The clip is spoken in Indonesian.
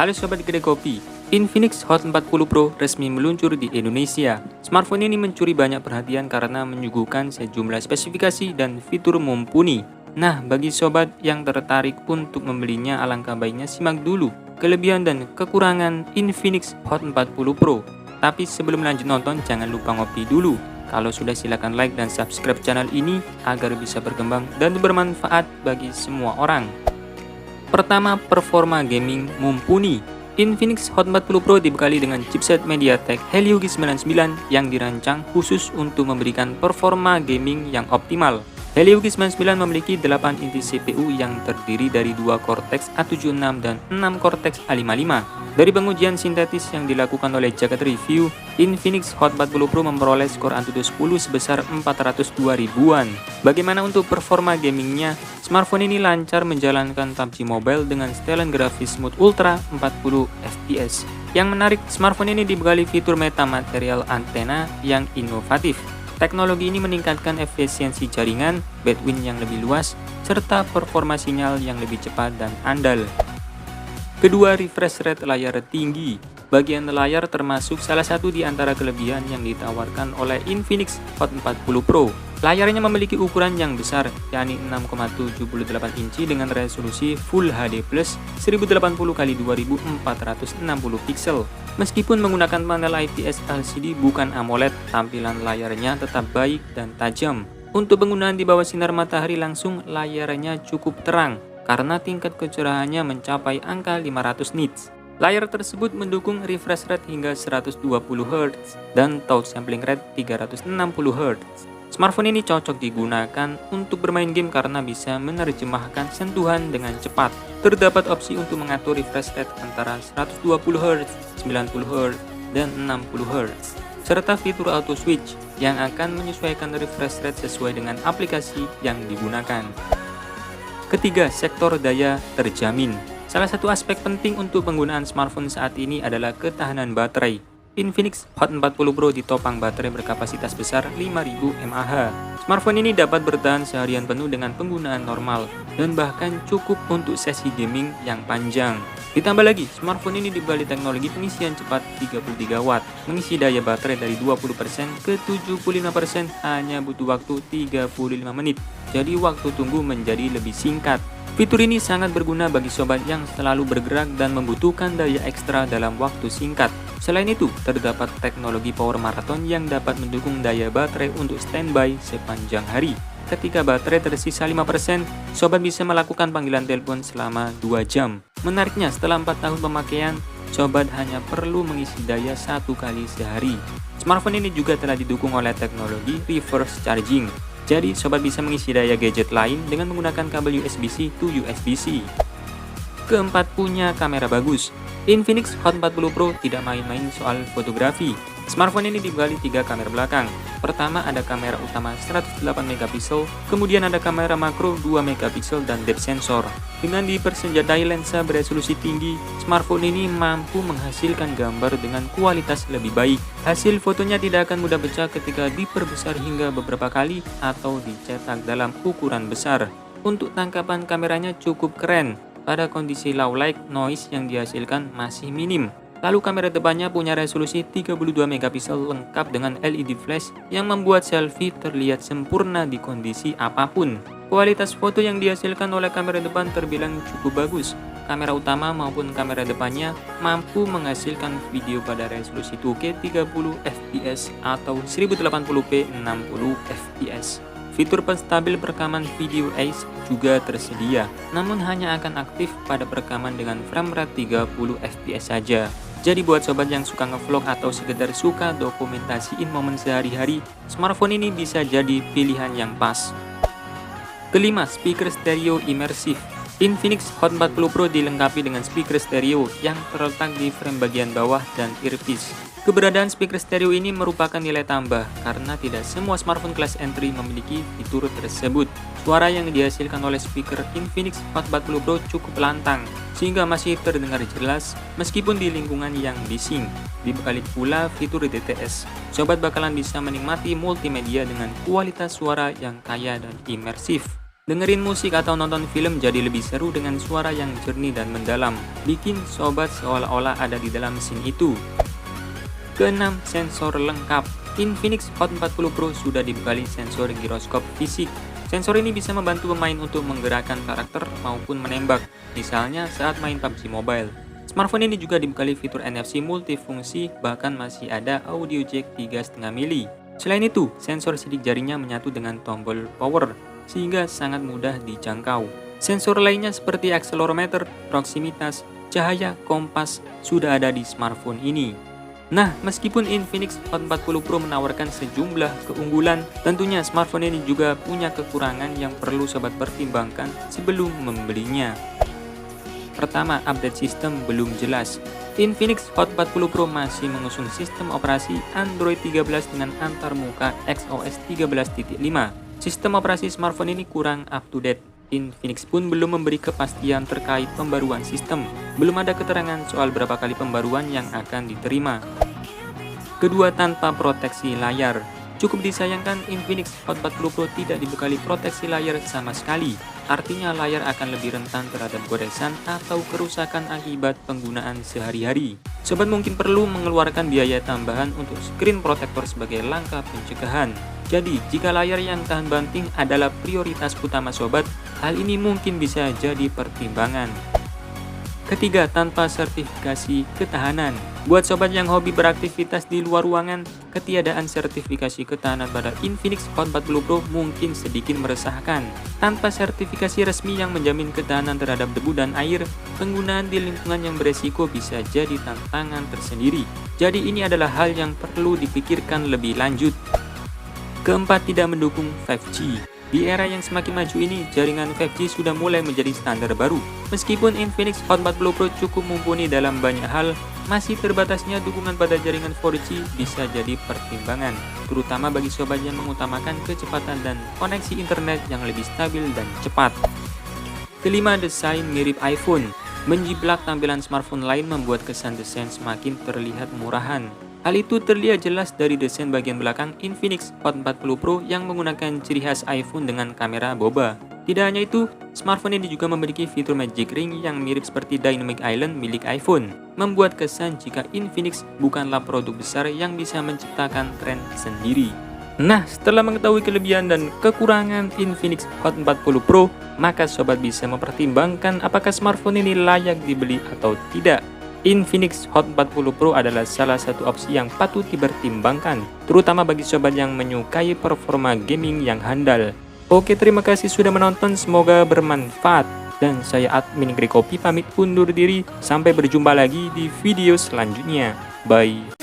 Halo Sobat Kedai Kopi, Infinix Hot 40 Pro resmi meluncur di Indonesia. Smartphone ini mencuri banyak perhatian karena menyuguhkan sejumlah spesifikasi dan fitur mumpuni. Nah, bagi sobat yang tertarik untuk membelinya, alangkah baiknya simak dulu kelebihan dan kekurangan Infinix Hot 40 Pro. Tapi sebelum lanjut nonton, jangan lupa ngopi dulu. Kalau sudah, silakan like dan subscribe channel ini agar bisa berkembang dan bermanfaat bagi semua orang. Pertama, performa gaming mumpuni. Infinix Hot 40 Pro dibekali dengan chipset MediaTek Helio G99 yang dirancang khusus untuk memberikan performa gaming yang optimal. Helio G99 memiliki 8 inti CPU yang terdiri dari 2 Cortex A76 dan 6 Cortex A55. Dari pengujian sintetis yang dilakukan oleh Jagat Review, Infinix Hot 40 Pro memperoleh skor Antutu 10 sebesar 402 ribuan. Bagaimana untuk performa gamingnya? Smartphone ini lancar menjalankan PUBG Mobile dengan setelan grafis Smooth Ultra 40 fps. Yang menarik, smartphone ini dibekali fitur metamaterial antena yang inovatif. Teknologi ini meningkatkan efisiensi jaringan, bandwidth yang lebih luas, serta performa sinyal yang lebih cepat dan andal. Kedua, refresh rate layar tinggi. Bagian layar termasuk salah satu di antara kelebihan yang ditawarkan oleh Infinix Hot 40 Pro. Layarnya memiliki ukuran yang besar, yakni 6,78 inci dengan resolusi Full HD Plus 1080x2460 pixel. Meskipun menggunakan panel IPS LCD bukan AMOLED, tampilan layarnya tetap baik dan tajam. Untuk penggunaan di bawah sinar matahari langsung, layarnya cukup terang karena tingkat kecerahannya mencapai angka 500 nits. Layar tersebut mendukung refresh rate hingga 120 Hz dan touch sampling rate 360 Hz. Smartphone ini cocok digunakan untuk bermain game karena bisa menerjemahkan sentuhan dengan cepat. Terdapat opsi untuk mengatur refresh rate antara 120 Hz, 90 Hz, dan 60 Hz, serta fitur auto switch yang akan menyesuaikan refresh rate sesuai dengan aplikasi yang digunakan. Ketiga, sektor daya terjamin. Salah satu aspek penting untuk penggunaan smartphone saat ini adalah ketahanan baterai. Infinix Hot 40 Pro ditopang baterai berkapasitas besar 5000 mAh. Smartphone ini dapat bertahan seharian penuh dengan penggunaan normal dan bahkan cukup untuk sesi gaming yang panjang. Ditambah lagi, smartphone ini dibekali teknologi pengisian cepat 33 watt, mengisi daya baterai dari 20% ke 75% hanya butuh waktu 35 menit. Jadi waktu tunggu menjadi lebih singkat. Fitur ini sangat berguna bagi sobat yang selalu bergerak dan membutuhkan daya ekstra dalam waktu singkat. Selain itu, terdapat teknologi power marathon yang dapat mendukung daya baterai untuk standby sepanjang hari. Ketika baterai tersisa 5%, sobat bisa melakukan panggilan telepon selama 2 jam. Menariknya, setelah 4 tahun pemakaian, sobat hanya perlu mengisi daya 1 kali sehari. Smartphone ini juga telah didukung oleh teknologi reverse charging. Jadi, sobat bisa mengisi daya gadget lain dengan menggunakan kabel USB-C to USB-C. Keempat, punya kamera bagus. Infinix Hot 40 Pro tidak main-main soal fotografi. Smartphone ini dibekali 3 kamera belakang. Pertama, ada kamera utama 108 megapiksel, kemudian ada kamera makro 2 megapiksel dan depth sensor. Dengan dipersenjatai lensa beresolusi tinggi, smartphone ini mampu menghasilkan gambar dengan kualitas lebih baik. Hasil fotonya tidak akan mudah pecah ketika diperbesar hingga beberapa kali atau dicetak dalam ukuran besar. Untuk tangkapan kameranya cukup keren. Pada kondisi low light, noise yang dihasilkan masih minim. Lalu kamera depannya punya resolusi 32 megapiksel lengkap dengan LED flash yang membuat selfie terlihat sempurna di kondisi apapun. Kualitas foto yang dihasilkan oleh kamera depan terbilang cukup bagus. Kamera utama maupun kamera depannya mampu menghasilkan video pada resolusi 2K 30 fps atau 1080p 60 fps. Fitur penstabil perekaman video ACE juga tersedia, namun hanya akan aktif pada perekaman dengan frame rate 30 fps saja. Jadi buat sobat yang suka ngevlog atau sekedar suka dokumentasiin momen sehari-hari, smartphone ini bisa jadi pilihan yang pas. Kelima, speaker stereo imersif. Infinix Hot 40 Pro dilengkapi dengan speaker stereo yang terletak di frame bagian bawah dan earpiece. Keberadaan speaker stereo ini merupakan nilai tambah karena tidak semua smartphone kelas entry memiliki fitur tersebut. Suara yang dihasilkan oleh speaker Infinix Hot 40 Pro cukup lantang sehingga masih terdengar jelas meskipun di lingkungan yang bising. Dibekali pula fitur DTS, sobat bakalan bisa menikmati multimedia dengan kualitas suara yang kaya dan imersif. Dengerin musik atau nonton film jadi lebih seru dengan suara yang jernih dan mendalam, bikin sobat seolah-olah ada di dalam scene itu. Keenam, sensor lengkap. Infinix Hot 40 Pro sudah dibekali sensor giroskop fisik. Sensor ini bisa membantu pemain untuk menggerakkan karakter maupun menembak, misalnya saat main PUBG Mobile. Smartphone ini juga dibekali fitur NFC multifungsi, bahkan masih ada audio jack 3,5 mili. Selain itu, sensor sidik jarinya menyatu dengan tombol power, sehingga sangat mudah dijangkau. Sensor lainnya seperti akselerometer, proximitas, cahaya, kompas sudah ada di smartphone ini. Nah, meskipun Infinix Hot 40 Pro menawarkan sejumlah keunggulan, tentunya smartphone ini juga punya kekurangan yang perlu sobat pertimbangkan sebelum membelinya. Pertama, update sistem belum jelas. Infinix Hot 40 Pro masih mengusung sistem operasi Android 13 dengan antarmuka XOS 13.5. Sistem operasi smartphone ini kurang up to date. Infinix pun belum memberi kepastian terkait pembaruan sistem. Belum ada keterangan soal berapa kali pembaruan yang akan diterima. Kedua, tanpa proteksi layar. Cukup disayangkan Infinix Hot 40 Pro tidak dibekali proteksi layar sama sekali. Artinya layar akan lebih rentan terhadap goresan atau kerusakan akibat penggunaan sehari-hari. Sobat mungkin perlu mengeluarkan biaya tambahan untuk screen protector sebagai langkah pencegahan. Jadi, jika layar yang tahan banting adalah prioritas utama sobat, hal ini mungkin bisa jadi pertimbangan. Ketiga, tanpa sertifikasi ketahanan. Buat sobat yang hobi beraktivitas di luar ruangan, ketiadaan sertifikasi ketahanan pada Infinix Hot 40 Pro mungkin sedikit meresahkan. Tanpa sertifikasi resmi yang menjamin ketahanan terhadap debu dan air, penggunaan di lingkungan yang beresiko bisa jadi tantangan tersendiri. Jadi ini adalah hal yang perlu dipikirkan lebih lanjut. Keempat, tidak mendukung 5G. Di era yang semakin maju ini, jaringan 5G sudah mulai menjadi standar baru. Meskipun Infinix Hot 40 Pro cukup mumpuni dalam banyak hal, masih terbatasnya dukungan pada jaringan 4G bisa jadi pertimbangan, terutama bagi sobat yang mengutamakan kecepatan dan koneksi internet yang lebih stabil dan cepat. Kelima, desain mirip iPhone. Menjiplak tampilan smartphone lain membuat kesan desain semakin terlihat murahan. Hal itu terlihat jelas dari desain bagian belakang Infinix Hot 40 Pro yang menggunakan ciri khas iPhone dengan kamera boba. Tidak hanya itu, smartphone ini juga memiliki fitur Magic Ring yang mirip seperti Dynamic Island milik iPhone, membuat kesan jika Infinix bukanlah produk besar yang bisa menciptakan tren sendiri. Nah, setelah mengetahui kelebihan dan kekurangan Infinix Hot 40 Pro, maka sobat bisa mempertimbangkan apakah smartphone ini layak dibeli atau tidak. Infinix Hot 40 Pro adalah salah satu opsi yang patut dipertimbangkan, terutama bagi sobat yang menyukai performa gaming yang handal. Oke, terima kasih sudah menonton, semoga bermanfaat. Dan saya admin Grikopi pamit undur diri, sampai berjumpa lagi di video selanjutnya. Bye.